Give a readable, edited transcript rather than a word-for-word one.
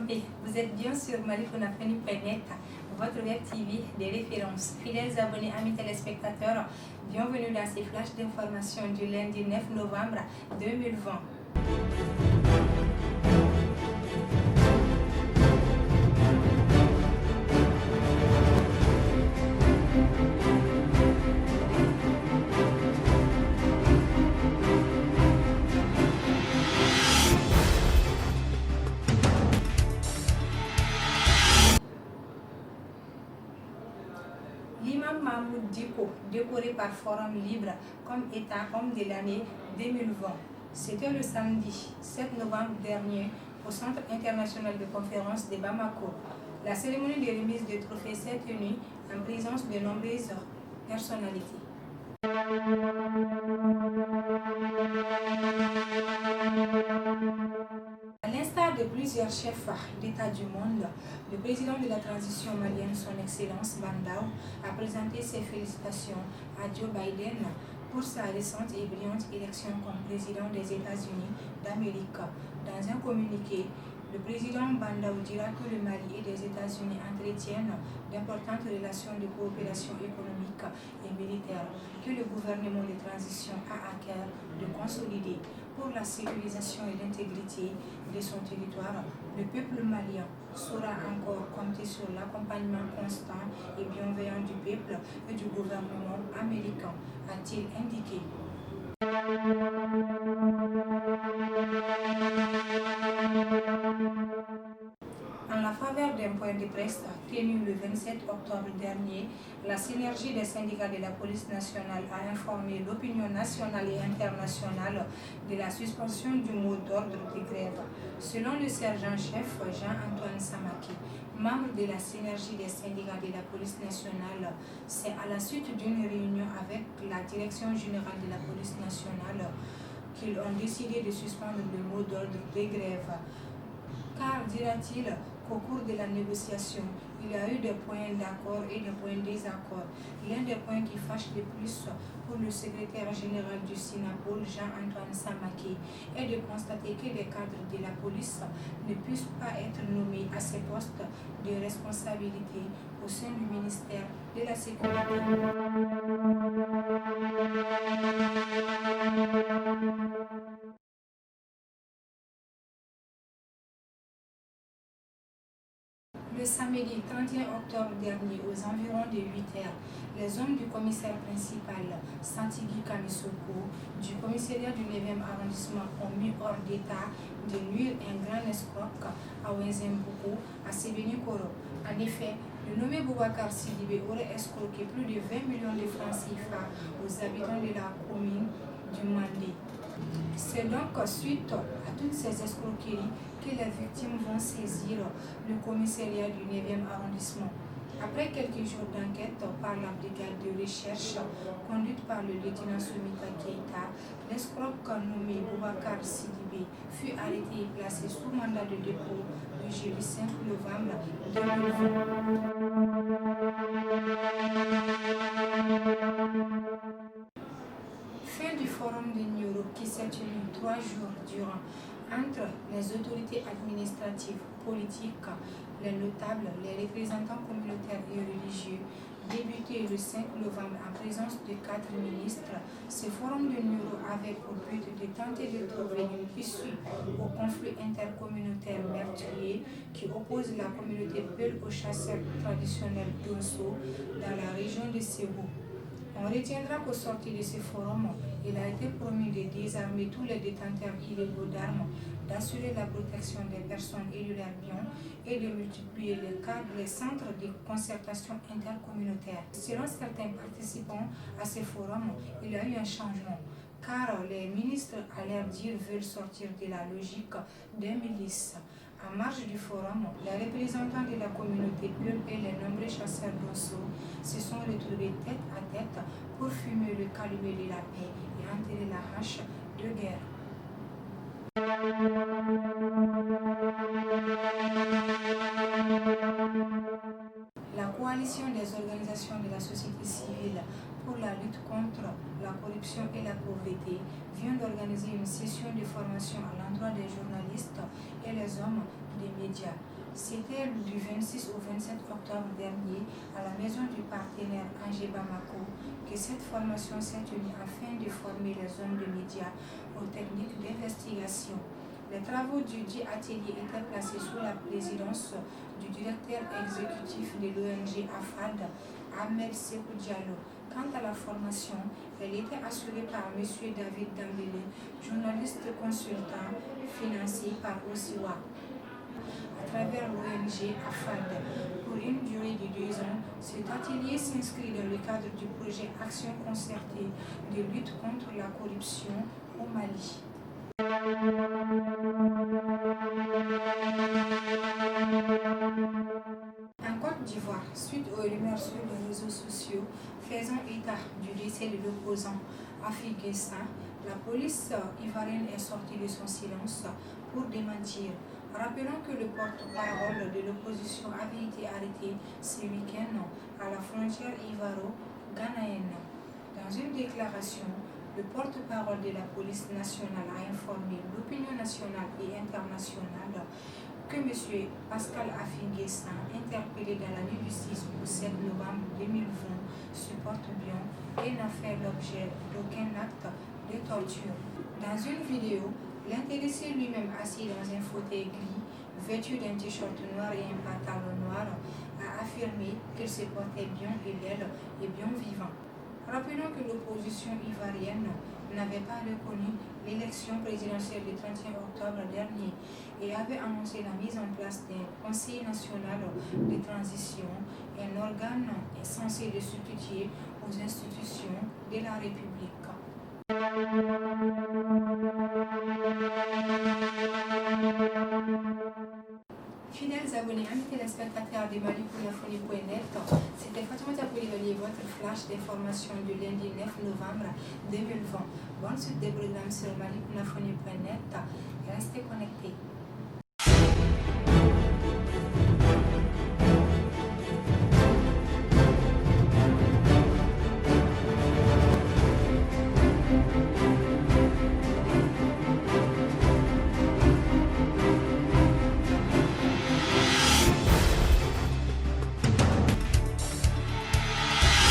santé. Vous êtes bien sur malifonafeni.net, votre web TV des références. Fidèles abonnés, amis téléspectateurs, bienvenue dans ces flashs d'information du lundi 9 novembre 2020. L'imam Mahmoud Diko, décoré par Forum Libre comme État homme de l'année 2020. C'était le samedi 7 novembre dernier au Centre international de conférence de Bamako. La cérémonie de remise des trophées s'est tenue en présence de nombreuses personnalités. À l'instar de plusieurs chefs d'État du monde, le président de la transition malienne, son Excellence Bandao, a présenté ses félicitations à Joe Biden pour sa récente et brillante élection comme président des États-Unis d'Amérique. Dans un communiqué, le président Bandao dira que le Mali et les États-Unis entretiennent d'importantes relations de coopération économique et militaire que le gouvernement de transition a à cœur de consolider. Pour la sécurisation et l'intégrité de son territoire, le peuple malien saura encore compter sur l'accompagnement constant et bienveillant du peuple et du gouvernement américain, a-t-il indiqué. En la faveur d'un point de presse tenu le 27 octobre dernier, la synergie des syndicats de la police nationale a informé l'opinion nationale et internationale de la suspension du mot d'ordre de grève. Selon le sergent-chef Jean-Antoine Samaki, membre de la synergie des syndicats de la police nationale, c'est à la suite d'une réunion avec la direction générale de la police nationale qu'ils ont décidé de suspendre le mot d'ordre de grève. Car, dira-t-il, qu'au cours de la négociation, il y a eu des points d'accord et des points de désaccord. L'un des points qui fâche le plus pour le secrétaire général du SINAPOL, Jean-Antoine Samaki, est de constater que des cadres de la police ne puissent pas être nommés à ces postes de responsabilité au sein du ministère de la Sécurité. Le samedi 31 octobre dernier, aux environs de 8 heures, les hommes du commissaire principal Santigui Kamisoko du commissariat du 9e arrondissement ont mis hors d'état de nuire un grand escroc à Wenzemboukou, à Sebeni Koro. En effet, le nommé Boubacar Sidibé aurait escroqué plus de 20 millions de francs CFA aux habitants de la commune du Mandé. C'est donc suite à toutes ces escroqueries que les victimes vont saisir le commissariat du 9e arrondissement. Après quelques jours d'enquête par la brigade de recherche conduite par le lieutenant Soumita Keita, l'escroc nommé Boubacar Sidibé fut arrêté et placé sous mandat de dépôt le jeudi 5 novembre 2020. Fin du forum de Nioro qui s'est tenu 3 jours durant entre les autorités administratives, politiques, les notables, les représentants communautaires et religieux, débuté le 5 novembre en présence de 4 ministres. Ce forum de Nioro avait pour but de tenter de trouver une issue au conflit intercommunautaire meurtrier qui oppose la communauté Peul aux chasseurs traditionnels d'Onso dans la région de Ségou. On retiendra qu'au sortir de ce forum, il a été promis de désarmer tous les détenteurs illégaux d'armes, d'assurer la protection des personnes et de leurs biens et de multiplier les centres de concertation intercommunautaire. Selon certains participants à ce forum, il y a eu un changement, car les ministres, à leur dire, veulent sortir de la logique des milices. En marge du forum, les représentants de la communauté Peul et les nombreux chasseurs d'Onso se sont retrouvés tête à tête pour fumer le calumet de la paix et enterrer la hache de guerre. La coalition des organisations de la société civile pour la lutte contre la corruption et la pauvreté vient d'organiser une session de formation à l'endroit des journalistes et les hommes des médias. C'était du 26 au 27 octobre dernier à la maison du partenaire Angers Bamako que cette formation s'est tenue afin de former les hommes de médias aux techniques d'investigation. Les travaux du dit atelier étaient placés sous la présidence du directeur exécutif de l'ONG AFAD, Ahmed Sekou Diallo. Quant à la formation, elle était assurée par M. David Dambélé, journaliste consultant financé par OSIWA à travers l'ONG AFAD. Pour une durée de 2 ans, cet atelier s'inscrit dans le cadre du projet Action concertée de lutte contre la corruption au Mali. En Côte d'Ivoire, suite aux rumeurs sur les réseaux sociaux faisant état du décès de l'opposant Affi Guessin, la police ivoirienne est sortie de son silence pour démentir. Rappelons que le porte-parole de l'opposition avait été arrêté ce week-end à la frontière ivaro-ghanéenne. Dans une déclaration, le porte-parole de la police nationale a informé l'opinion nationale et internationale que M. Pascal Affi Guessin, interpellé dans la nuit du 6 au 7 novembre 2020, se porte bien et n'a fait l'objet d'aucun acte de torture. Dans une vidéo, l'intéressé lui-même assis dans un fauteuil gris, vêtu d'un t-shirt noir et un pantalon noir, a affirmé qu'il se portait bien et l'elle est bien vivant. Rappelons que l'opposition ivoirienne n'avait pas reconnu l'élection présidentielle du 31 octobre dernier et avait annoncé la mise en place d'un Conseil national de transition, un organe censé de substituer aux institutions de la République. Fidèles abonnés, amis téléspectateurs de Malipourlafoni.net, c'était Fatoumata Poulivaly, votre flash d'information du lundi 9 novembre 2020. Bonne suite des programmes sur Malipourlafoni.net. Restez connectés.